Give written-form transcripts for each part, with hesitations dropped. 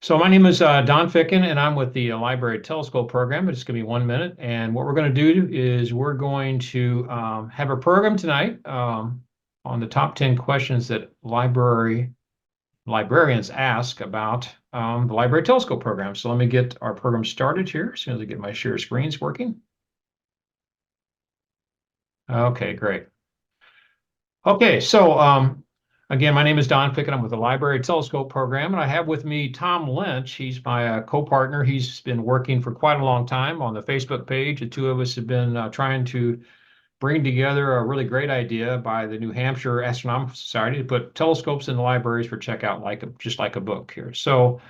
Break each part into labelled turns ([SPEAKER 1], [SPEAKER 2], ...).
[SPEAKER 1] So my name is Don Ficken, and I'm with the Library Telescope program. It's going to be 1 minute, and what we're going to do is we're going to have a program tonight on the top 10 questions that librarians ask about the Library Telescope program. So let me get our program started here as soon as I get my share screens working. Okay, great. Okay, so again, my name is Don Ficken. I'm with the Library Telescope program, and I have with me Tom Lynch. He's my co-partner. He's been working for quite a long time on the Facebook page. The two of us have been trying to bring together a really great idea by the New Hampshire Astronomical Society to put telescopes in the libraries for checkout, just like a book here. So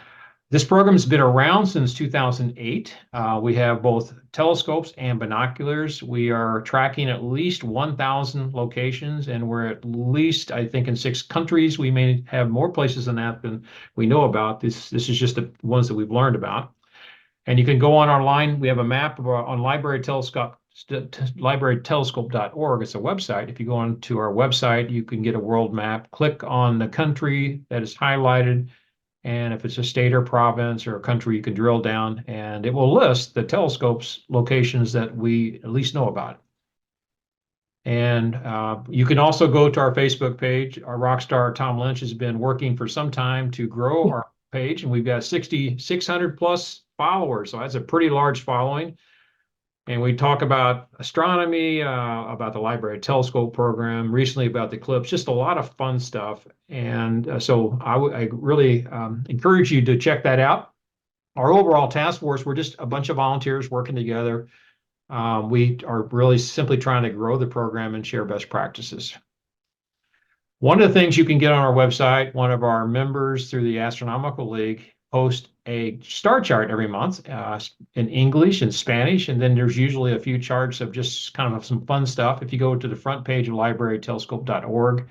[SPEAKER 1] this program's been around since 2008. We have both telescopes and binoculars. We are tracking at least 1,000 locations, and we're at least, I think, in 6 countries. We may have more places than that than we know about. This is just the ones that we've learned about. And you can go on our line. We have a map on librarytelescope.org. It's a website. If you go onto our website, you can get a world map. Click on the country that is highlighted, and if it's a state or province or a country, you can drill down and it will list the telescopes locations that we at least know about. And you can also go to our Facebook page. Our rock star Tom Lynch has been working for some time to grow our page, and we've got 6,600 plus followers. So that's a pretty large following. And we talk about astronomy, about the Library Telescope program, recently about the eclipse, just a lot of fun stuff. And so I really encourage you to check that out. Our overall task force, we're just a bunch of volunteers working together. We are really simply trying to grow the program and share best practices. One of the things you can get on our website, one of our members through the Astronomical League post a star chart every month in English and Spanish, and then there's usually a few charts of just kind of some fun stuff. If you go to the front page of librarytelescope.org,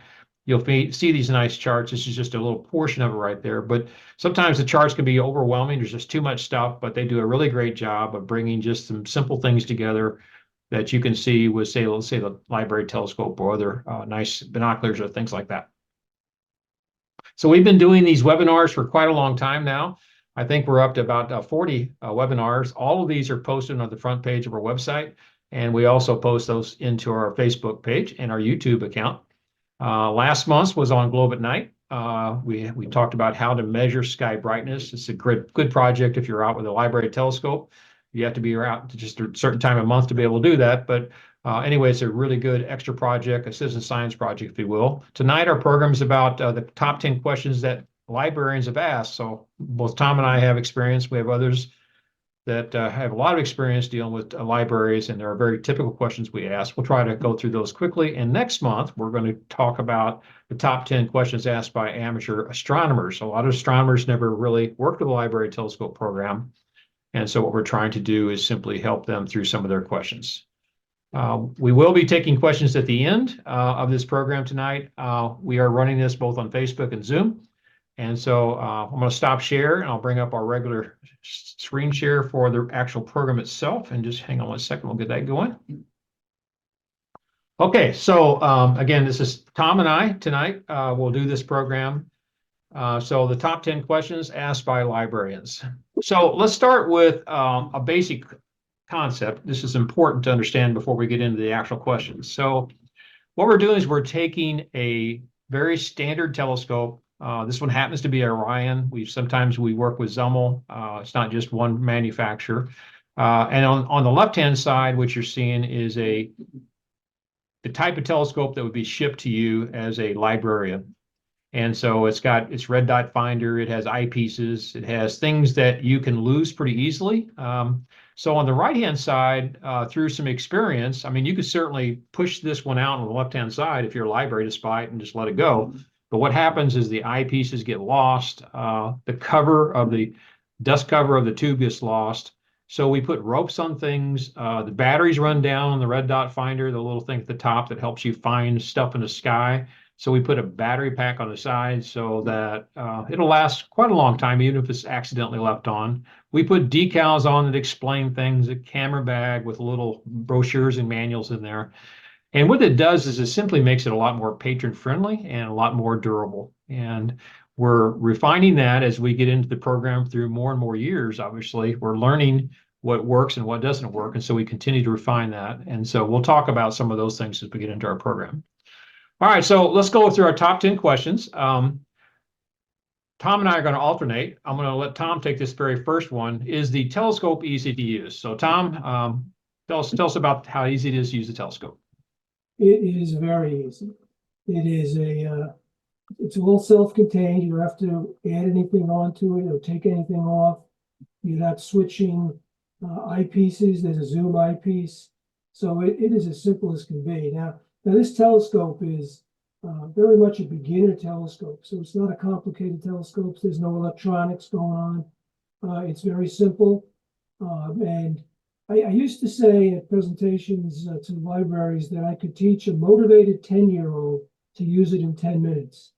[SPEAKER 1] you'll see these nice charts. This is just a little portion of it right there, but sometimes the charts can be overwhelming. There's just too much stuff, but they do a really great job of bringing just some simple things together that you can see with, say, let's say the Library Telescope or other nice binoculars or things like that. So we've been doing these webinars for quite a long time now. I think we're up to about 40 webinars. All of these are posted on the front page of our website, and we also post those into our Facebook page and our YouTube account. Last month was on Globe at Night. We talked about how to measure sky brightness. It's a good project if you're out with a library telescope. You have to be out to just a certain time of month to be able to do that. But anyway, it's a really good extra project, a citizen science project, if you will. Tonight, our program is about the top 10 questions that librarians have asked. So both Tom and I have experience. We have others that have a lot of experience dealing with libraries, and there are very typical questions we ask. We'll try to go through those quickly. And next month, we're going to talk about the top 10 questions asked by amateur astronomers. A lot of astronomers never really worked with the Library Telescope program. And so what we're trying to do is simply help them through some of their questions. We will be taking questions at the end of this program tonight. We are running this both on Facebook and Zoom. And so I'm going to stop share, and I'll bring up our regular screen share for the actual program itself. And just hang on 1 second, we'll get that going. Okay, so again, this is Tom and I tonight. We'll do this program. So the top 10 questions asked by librarians. So let's start with a basic concept. This is important to understand before we get into the actual questions. So what we're doing is we're taking a very standard telescope. This one happens to be Orion. Sometimes we work with Zummel. It's not just one manufacturer. And on the left-hand side, what you're seeing is the type of telescope that would be shipped to you as a librarian. And so it's got its red dot finder, it has eyepieces, it has things that you can lose pretty easily. So on the right-hand side, through some experience, I mean, you could certainly push this one out on the left-hand side if you're a library to spy it and just let it go. But what happens is the eyepieces get lost, the cover of the dust cover of the tube gets lost. So we put ropes on things. The batteries run down on the red dot finder, the little thing at the top that helps you find stuff in the sky. So we put a battery pack on the side so that it'll last quite a long time, even if it's accidentally left on. We put decals on that explain things, a camera bag with little brochures and manuals in there. And what it does is it simply makes it a lot more patron friendly and a lot more durable. And we're refining that as we get into the program through more and more years. Obviously, we're learning what works and what doesn't work. And so we continue to refine that. And so we'll talk about some of those things as we get into our program. All right, so let's go through our top 10 questions. Tom and I are going to alternate. I'm going to let Tom take this very first one. Is the telescope easy to use? So Tom, tell us about how easy it is to use the telescope.
[SPEAKER 2] It is very easy. It is it's all self-contained. You don't have to add anything onto it or take anything off. You're not switching eyepieces. There's a zoom eyepiece. So it is as simple as can be. Now this telescope is very much a beginner telescope. So it's not a complicated telescope. There's no electronics going on. It's very simple. And I used to say at presentations to libraries that I could teach a motivated 10-year-old to use it in 10 minutes.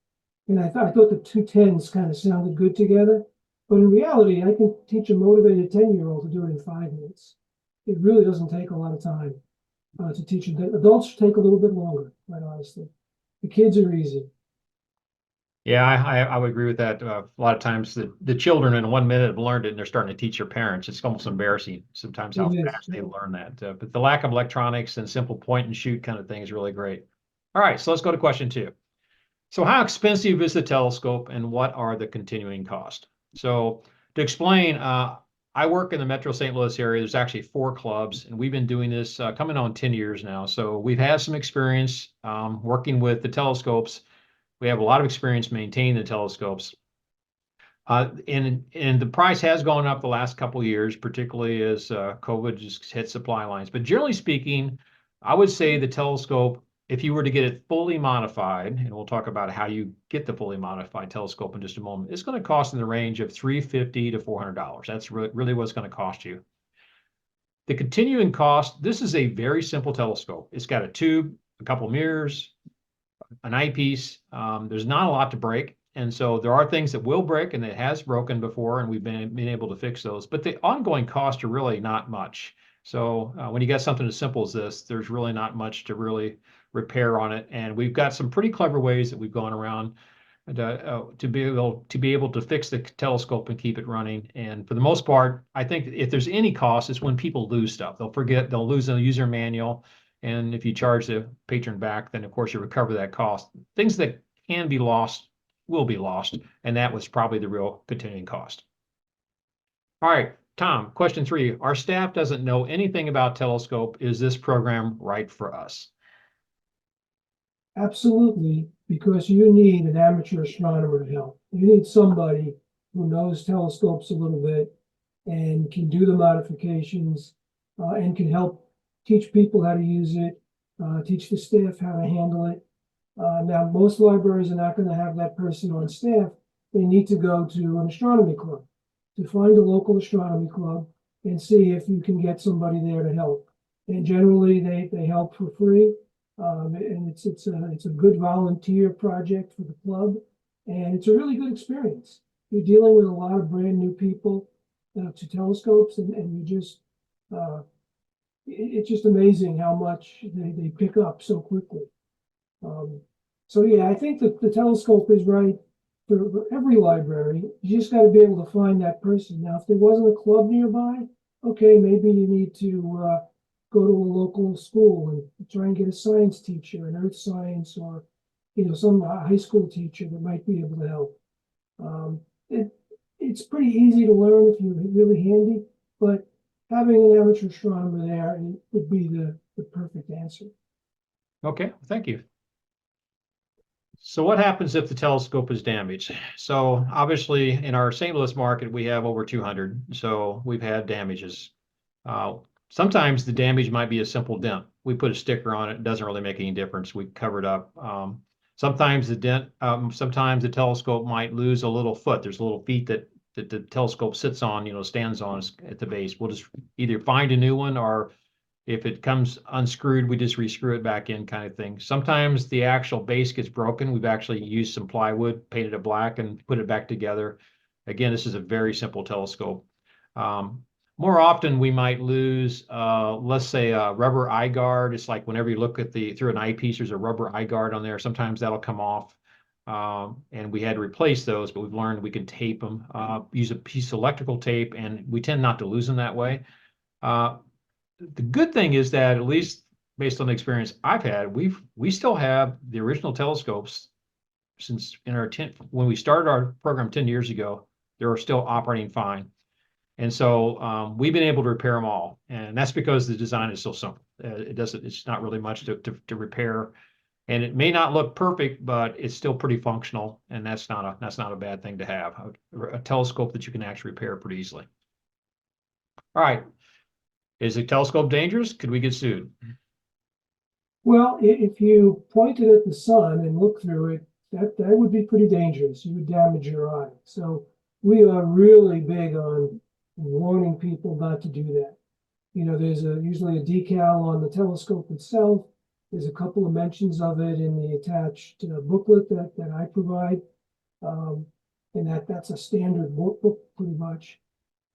[SPEAKER 2] And I thought the two tens kind of sounded good together. But in reality, I can teach a motivated 10-year-old to do it in 5 minutes. It really doesn't take a lot of time to teach them. Adults take a little bit longer, quite honestly. The kids are easy.
[SPEAKER 1] Yeah, I would agree with that. A lot of times the children in 1 minute have learned it and they're starting to teach their parents. It's almost embarrassing sometimes how fast they learn that. But the lack of electronics and simple point and shoot kind of thing is really great. All right, so let's go to question 2. So how expensive is the telescope and what are the continuing costs? So to explain, I work in the Metro St. Louis area. There's actually 4 clubs, and we've been doing this coming on 10 years now. So we've had some experience working with the telescopes. We have a lot of experience maintaining the telescopes. And the price has gone up the last couple of years, particularly as COVID just hit supply lines. But generally speaking, I would say the telescope, if you were to get it fully modified, and we'll talk about how you get the fully modified telescope in just a moment, it's going to cost in the range of $350 to $400. That's really what it's going to cost you. The continuing cost, this is a very simple telescope. It's got a tube, a couple mirrors, an eyepiece. There's not a lot to break. And so there are things that will break and it has broken before, and we've been able to fix those. But the ongoing costs are really not much. So when you got something as simple as this, there's really not much to really repair on it. And we've got some pretty clever ways that we've gone around to be able to fix the telescope and keep it running. And for the most part, I think if there's any cost, it's when people lose stuff. They'll forget, they'll lose a user manual. And if you charge the patron back, then of course you recover that cost. Things that can be lost will be lost. And that was probably the real continuing cost. All right, Tom, question 3. Our staff doesn't know anything about telescope. Is this program right for us?
[SPEAKER 2] Absolutely, because you need an amateur astronomer to help. You need somebody who knows telescopes a little bit and can do the modifications and can help teach people how to use it, teach the staff how to handle it. Now, most libraries are not going to have that person on staff. They need to go to an astronomy club, to find a local astronomy club and see if you can get somebody there to help. And generally, they help for free. And it's a good volunteer project for the club, and it's a really good experience. You're dealing with a lot of brand new people to telescopes, and you just it's just amazing how much they pick up so quickly. So yeah, I think that the telescope is right for every library. You just got to be able to find that person. Now, if there wasn't a club nearby, okay, maybe you need to go to a local school and try and get a science teacher, an earth science, or some high school teacher that might be able to help. It's pretty easy to learn if you're really handy, but having an amateur astronomer there would be the perfect answer.
[SPEAKER 1] Okay, thank you. So what happens if the telescope is damaged? So obviously in our St. Louis market, we have over 200. So we've had damages. Sometimes the damage might be a simple dent. We put a sticker on it. It doesn't really make any difference. We cover it up. Sometimes sometimes the telescope might lose a little foot. There's little feet that the telescope sits on, stands on at the base. We'll just either find a new one, or if it comes unscrewed, we just rescrew it back in, kind of thing. Sometimes the actual base gets broken. We've actually used some plywood, painted it black, and put it back together. Again, this is a very simple telescope. More often, we might lose, let's say, a rubber eye guard. It's like whenever you look at through an eyepiece, there's a rubber eye guard on there. Sometimes that'll come off. and we had to replace those, but we've learned we can tape them, use a piece of electrical tape, and we tend not to lose them that way. The good thing is that, at least based on the experience I've had, we still have the original telescopes since when we started our program 10 years ago. They're still operating fine. And so we've been able to repair them all. And that's because the design is so simple. It's not really much to repair. And it may not look perfect, but it's still pretty functional. And that's not a bad thing to have. A telescope that you can actually repair pretty easily. All right. Is the telescope dangerous? Could we get sued?
[SPEAKER 2] Well, if you pointed at the sun and looked through it, that would be pretty dangerous. You would damage your eye. So we are really big on warning people not to do that. You know, there's usually a decal on the telescope itself. There's a couple of mentions of it in the attached booklet that I provide. And that's a standard book pretty much.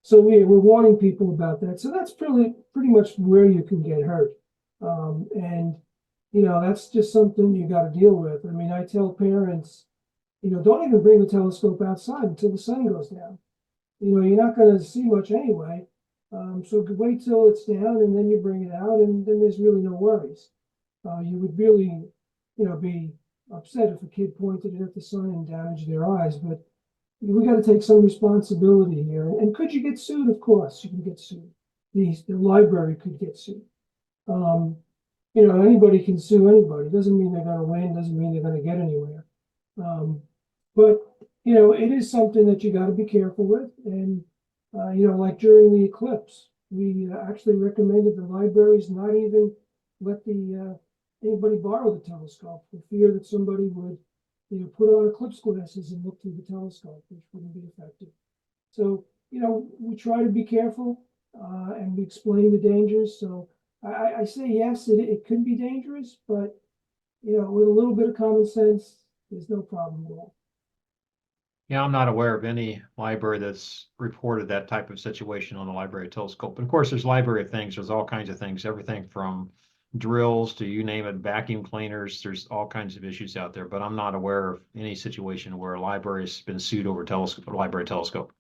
[SPEAKER 2] So we're warning people about that. So that's pretty much where you can get hurt. And, you know, that's just something you got to deal with. I mean, I tell parents, you know, don't even bring the telescope outside until the sun goes down. You know, you're not going to see much anyway. So wait till it's down and then you bring it out, and then there's really no worries. You would really, you know, be upset if a kid pointed it at the sun and damaged their eyes, but we got to take some responsibility here. And could you get sued? Of course, you can get sued. The library could get sued. You know, anybody can sue anybody. Doesn't mean they're going to win. Doesn't mean they're going to get anywhere. But you know, it is something that you got to be careful with. And you know, like during the eclipse, we actually recommended the libraries not even let anybody borrow the telescope for fear that somebody would, you know, put on eclipse glasses and look through the telescope, which wouldn't be effective. So, you know, we try to be careful and we explain the dangers. So I say yes, it could be dangerous, but you know, with a little bit of common sense, there's no problem at all.
[SPEAKER 1] Yeah, I'm not aware of any library that's reported that type of situation on the library telescope. And of course, there's library things. There's all kinds of things, everything from drills to, you name it, vacuum cleaners. There's all kinds of issues out there, but I'm not aware of any situation where a library has been sued over library telescope.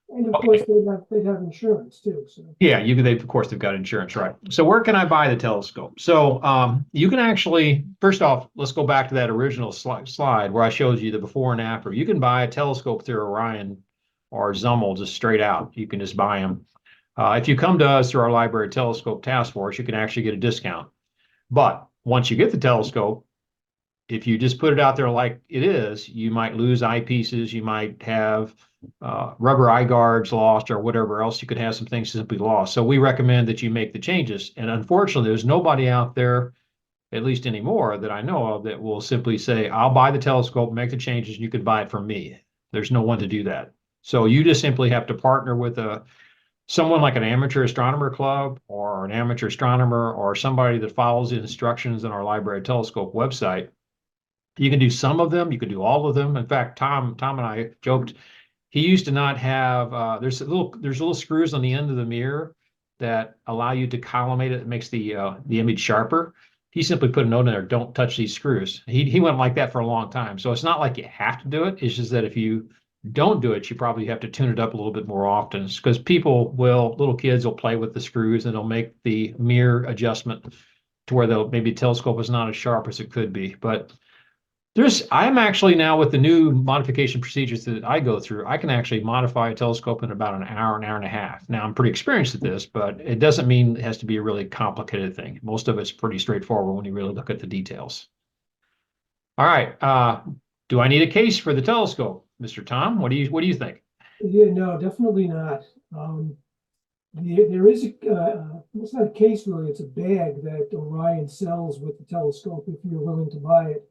[SPEAKER 2] And of course, they'd have insurance too. So
[SPEAKER 1] Yeah, of course they've got insurance, right? So where can I buy the telescope? So you can actually, first off, let's go back to that original slide where I showed you the before and after. You can buy a telescope through Orion or Zummel just straight out. You can just buy them. If you come to us through our library telescope task force, you can actually get a discount. But once you get the telescope, if you just put it out there like it is, you might lose eyepieces, you might have rubber eye guards lost, or whatever else. You could have some things simply lost. So we recommend that you make the changes. And unfortunately, there's nobody out there, at least anymore, that I know of, that will simply say, I'll buy the telescope, make the changes, and you could buy it from me. There's no one to do that. So you just simply have to partner with someone like an amateur astronomer club or an amateur astronomer or somebody that follows the instructions in our library telescope website. You can do some of them. You can do all of them. In fact, Tom and I joked, he used to not have, there's little screws on the end of the mirror that allow you to collimate it. It makes the image sharper. He simply put a note in there, don't touch these screws. He went like that for a long time. So it's not like you have to do it. It's just that if you don't do it, you probably have to tune it up a little bit more often, because little kids will play with the screws and they'll make the mirror adjustment to where maybe the telescope is not as sharp as it could be. But I'm actually now, with the new modification procedures that I go through, I can actually modify a telescope in about an hour and a half. Now, I'm pretty experienced at this, but it doesn't mean it has to be a really complicated thing. Most of it's pretty straightforward when you really look at the details. All right. Do I need a case for the telescope, Mr. Tom? What do you think?
[SPEAKER 2] yeah, no, definitely not. There is it's not a case really, it's a bag that Orion sells with the telescope if you're willing to buy it.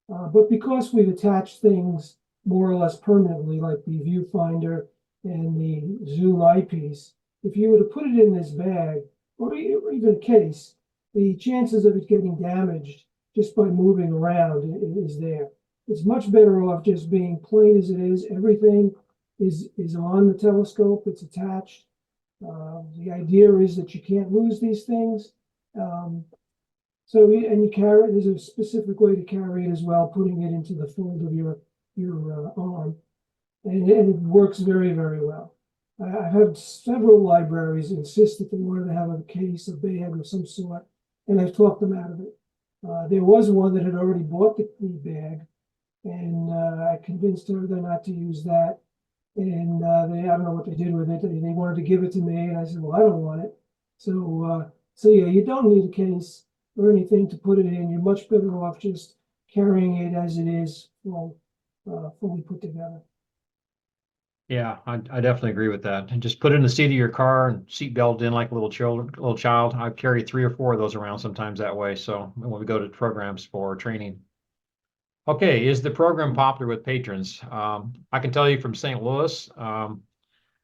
[SPEAKER 2] But because we've attached things more or less permanently, like the viewfinder and the zoom eyepiece, if you were to put it in this bag or even a case, the chances of it getting damaged just by moving around is there. It's much better off just being plain as it is. Everything is on the telescope, it's attached. The idea is that you can't lose these things. So, and you carry, there's a specific way to carry it as well, putting it into the fold of your arm. And it works very, very well. I've had several libraries insist that they wanted to have a case, a bag of some sort, and I've talked them out of it. There was one that had already bought the bag, and I convinced her not to use that. And I don't know what they did with it. They wanted to give it to me, and I said, well, I don't want it. So yeah, you don't need a case or anything to put it in. You're much better off just carrying it as it is, well, fully put together.
[SPEAKER 1] Yeah, I definitely agree with that. And just put it in the seat of your car and seat belted in like a little child. I carry 3 or 4 of those around sometimes that way. So when we go to programs for training. Okay, is the program popular with patrons? I can tell you from St. Louis,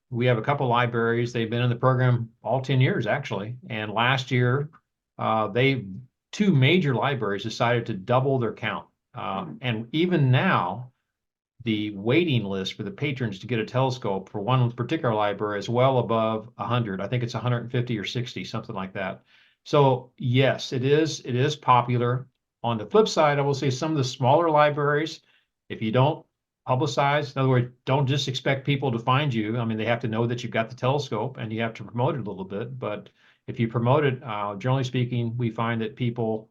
[SPEAKER 1] we have a couple libraries. They've been in the program all 10 years, actually. And last year, two major libraries decided to double their count. And even now, the waiting list for the patrons to get a telescope for one particular library is well above 100. I think it's 150 or 60, something like that. So yes, it is popular. On the flip side, I will say some of the smaller libraries, if you don't publicize, in other words, don't just expect people to find you. I mean, they have to know that you've got the telescope and you have to promote it a little bit. But if you promote it, generally speaking, we find that people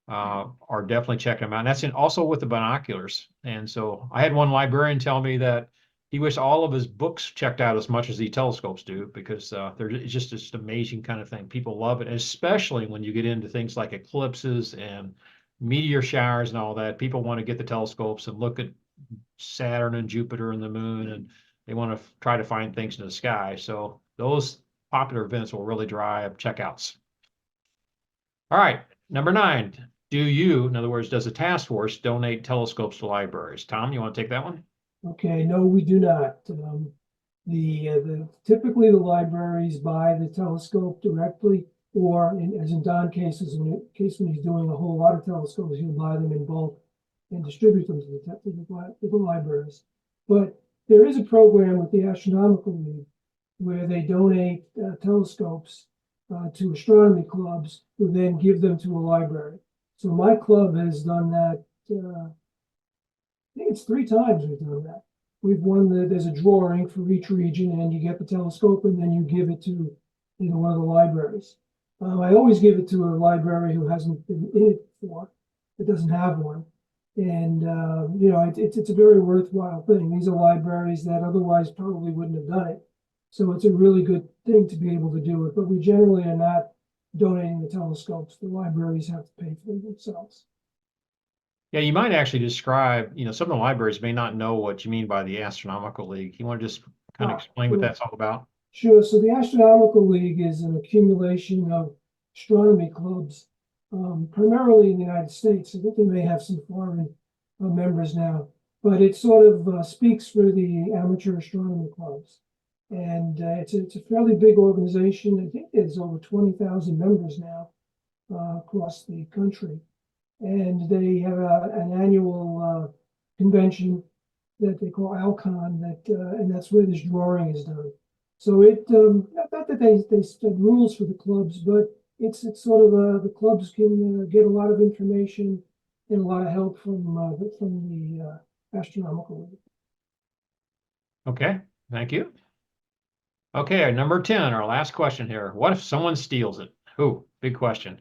[SPEAKER 1] are definitely checking them out. And that's also with the binoculars. And so I had one librarian tell me that he wished all of his books checked out as much as the telescopes do, because it's just this amazing kind of thing. People love it, especially when you get into things like eclipses and meteor showers and all that. People want to get the telescopes and look at Saturn and Jupiter and the moon, and they want to try to find things in the sky. So those popular events will really drive checkouts. All right, number 9. Do you, in other words, does a task force donate telescopes to libraries? Tom, you want to take that one?
[SPEAKER 2] Okay, no, we do not. Typically the libraries buy the telescope directly, or as in Don cases, when he's doing a whole lot of telescopes, he'll buy them in bulk and distribute them to the libraries. But there is a program with the Astronomical League where they donate telescopes to astronomy clubs, who then give them to a library. So my club has done that. I think it's 3 times we've done that. We've won there's a drawing for each region, and you get the telescope, and then you give it to one of the libraries. I always give it to a library who hasn't been in it before, that doesn't have one. And it's a very worthwhile thing. These are libraries that otherwise probably wouldn't have done it. So it's a really good thing to be able to do it. But we generally are not donating the telescopes. The libraries have to pay for them themselves.
[SPEAKER 1] Yeah, you might actually describe, some of the libraries may not know what you mean by the Astronomical League. You want to just kind of explain what that's all about?
[SPEAKER 2] Sure. So the Astronomical League is an accumulation of astronomy clubs, primarily in the United States. I think they may have some foreign members now, but it sort of speaks for the amateur astronomy clubs. And it's a fairly big organization. I think there's over 20,000 members now across the country. And they have an annual convention that they call Alcon, and that's where this drawing is done. So not that they set rules for the clubs, but it's sort of the clubs can get a lot of information and a lot of help from the Astronomical League.
[SPEAKER 1] Okay, thank you. Okay, number 10, our last question here. What if someone steals it? Ooh, big question.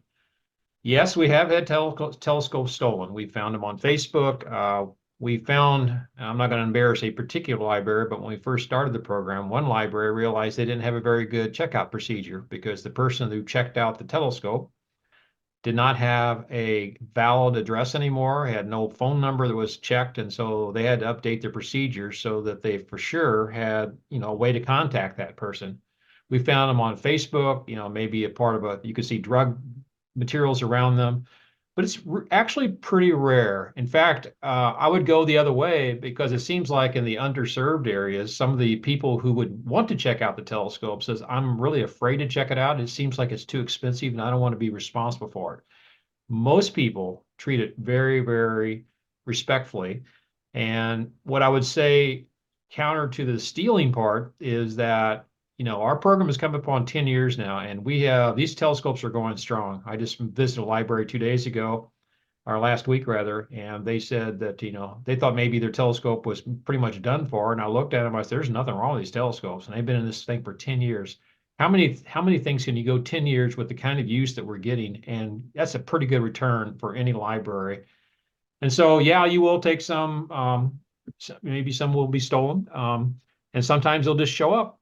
[SPEAKER 1] Yes, we have had telescopes stolen. We found them on Facebook. We found, I'm not going to embarrass a particular library, but when we first started the program, one library realized they didn't have a very good checkout procedure, because the person who checked out the telescope did not have a valid address anymore, had no phone number that was checked, and so they had to update their procedures so that they for sure had, a way to contact that person. We found them on Facebook, maybe a part of you could see drug materials around them, but it's actually pretty rare. In fact, I would go the other way, because it seems like in the underserved areas, some of the people who would want to check out the telescope says, I'm really afraid to check it out. It seems like it's too expensive and I don't want to be responsible for it. Most people treat it very, very respectfully. And what I would say counter to the stealing part is that our program has come up on 10 years now, and we have these telescopes are going strong. I just visited a library 2 days ago, or last week rather, and they said that, they thought maybe their telescope was pretty much done for. And I looked at them, I said, there's nothing wrong with these telescopes. And they've been in this thing for 10 years. How many things can you go 10 years with the kind of use that we're getting? And that's a pretty good return for any library. And so, yeah, you will take some, maybe some will be stolen. And sometimes they'll just show up.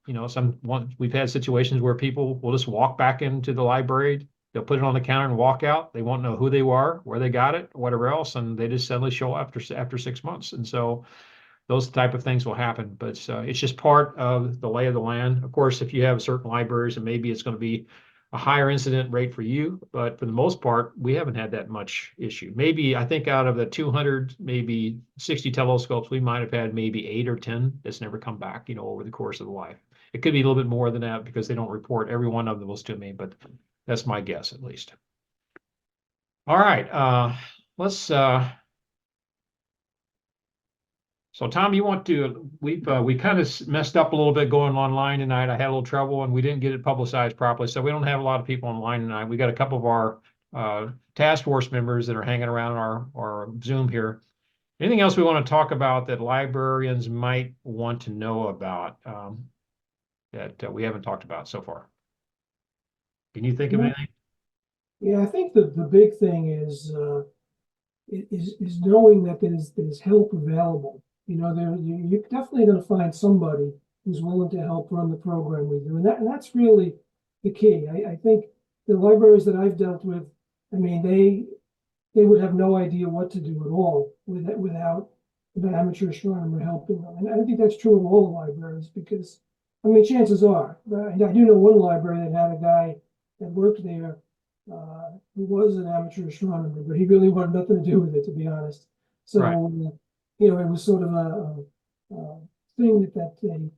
[SPEAKER 1] We've had situations where people will just walk back into the library. They'll put it on the counter and walk out. They won't know who they were, where they got it, whatever else, and they just suddenly show up after 6 months. And so those type of things will happen. But it's just part of the lay of the land. Of course, if you have certain libraries, and maybe it's going to be a higher incident rate for you, but for the most part, we haven't had that much issue. Maybe I think out of the 200, maybe 60 telescopes, we might have had maybe 8 or 10 that's never come back, over the course of the life. It could be a little bit more than that because they don't report every one of those to me, but that's my guess at least. All right, let's. So Tom, we kind of messed up a little bit going online tonight. I had a little trouble and we didn't get it publicized properly. So we don't have a lot of people online tonight. We got a couple of our task force members that are hanging around our Zoom here. Anything else we want to talk about that librarians might want to know about that we haven't talked about so far? Can you think of anything?
[SPEAKER 2] Yeah, I think the big thing is knowing that there's help available. You're definitely going to find somebody who's willing to help run the program with you, and that's really the key. I think the libraries that I've dealt with, I mean, they would have no idea what to do at all without the amateur astronomer helping them. And I think that's true of all the libraries because, I mean, chances are, I do know one library that had a guy that worked there who was an amateur astronomer, but he really wanted nothing to do with it, to be honest. So,
[SPEAKER 1] Right.
[SPEAKER 2] It was sort of a thing that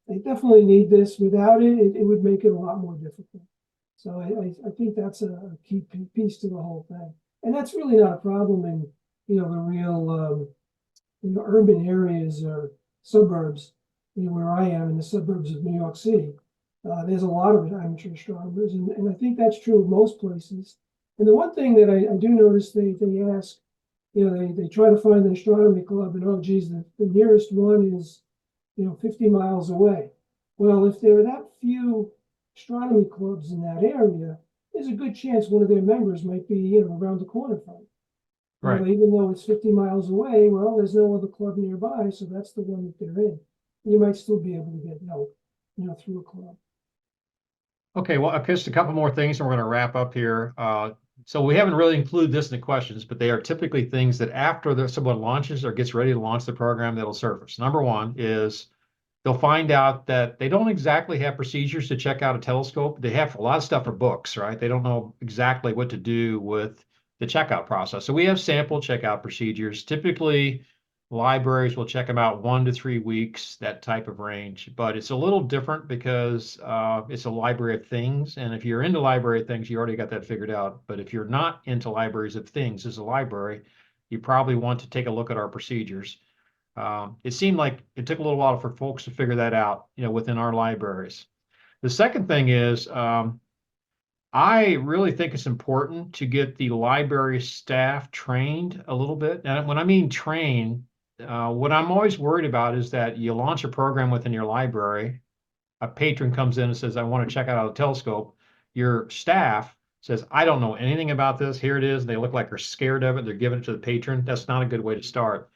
[SPEAKER 2] they definitely need this. Without it, it would make it a lot more difficult. So I think that's a key piece to the whole thing. And that's really not a problem in, the real, urban areas or suburbs, where I am in the suburbs of New York City. There's a lot of amateur astronomers, and I think that's true of most places. And the one thing that I do notice they ask, they try to find an astronomy club, and oh geez, the nearest one is 50 miles away. Well, if there are that few astronomy clubs in that area, there's a good chance one of their members might be around the corner from it.
[SPEAKER 1] Right.
[SPEAKER 2] Even though it's 50 miles away, well, there's no other club nearby, so that's the one that they're in. You might still be able to get help, through a club.
[SPEAKER 1] Okay, well, just a couple more things and we're going to wrap up here. So we haven't really included this in the questions, but they are typically things that after someone launches or gets ready to launch the program, that'll surface. Number one is they'll find out that they don't exactly have procedures to check out a telescope. They have a lot of stuff for books, right? They don't know exactly what to do with the checkout process. So we have sample checkout procedures. Typically, libraries will check them out 1 to 3 weeks, that type of range. But it's a little different because it's a library of things. And if you're into library of things, you already got that figured out. But if you're not into libraries of things as a library, you probably want to take a look at our procedures. It seemed like it took a little while for folks to figure that out, within our libraries. The second thing is, I really think it's important to get the library staff trained a little bit. And when I mean train, what I'm always worried about is that you launch a program within your library, a patron comes in and says, I want to check out a telescope. Your staff says, I don't know anything about this. Here it is. They look like they're scared of it. They're giving it to the patron. That's not a good way to start.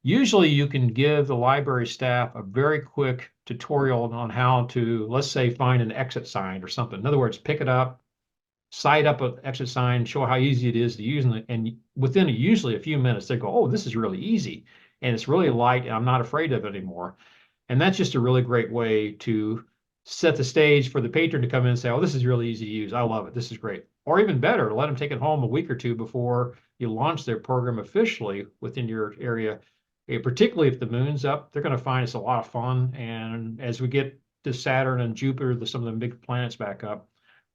[SPEAKER 1] Usually you can give the library staff a very quick tutorial on how to, let's say, find an exit sign or something. In other words, pick it up, sight up an exit sign, show how easy it is to use. And within usually a few minutes, they go, oh, this is really easy. And it's really light and I'm not afraid of it anymore. And that's just a really great way to set the stage for the patron to come in and say, oh, this is really easy to use. I love it. This is great. Or even better, let them take it home a week or two before you launch their program officially within your area. Particularly if the moon's up, they're going to find it's a lot of fun. And as we get to Saturn and Jupiter, some of the big planets back up,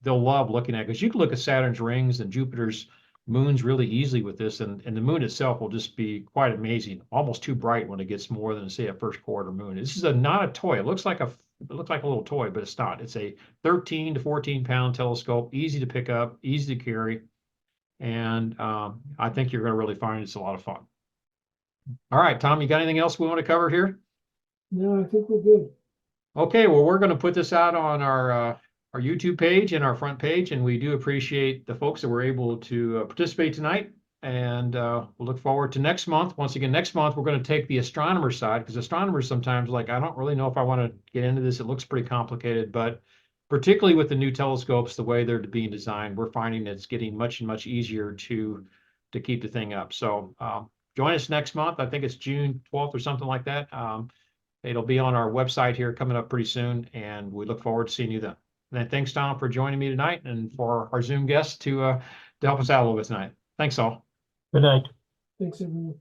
[SPEAKER 1] they'll love looking at it because you can look at Saturn's rings and Jupiter's moons really easily with this. And the moon itself will just be quite amazing, almost too bright when it gets more than, say, a first quarter moon. This is not a toy. It looks like a it looks like a little toy, but it's not. It's a 13 to 14 pound telescope, easy to pick up, easy to carry. And I think you're going to really find it's a lot of fun. All right, Tom, you got anything else we want to cover here?
[SPEAKER 2] No, I think we're good.
[SPEAKER 1] Okay, well, we're going to put this out on our YouTube page and our front page, and we do appreciate the folks that were able to participate tonight. And we'll look forward to next month. Once again, next month, we're going to take the astronomer side, because astronomers sometimes like, I don't really know if I want to get into this. It looks pretty complicated, but particularly with the new telescopes, the way they're being designed, we're finding it's getting much and much easier to keep the thing up. So join us next month. I think it's June 12th or something like that. It'll be on our website here coming up pretty soon, and we look forward to seeing you then. And thanks, Tom, for joining me tonight, and for our Zoom guests to help us out a little bit tonight. Thanks all.
[SPEAKER 3] Good night.
[SPEAKER 2] Thanks, everyone.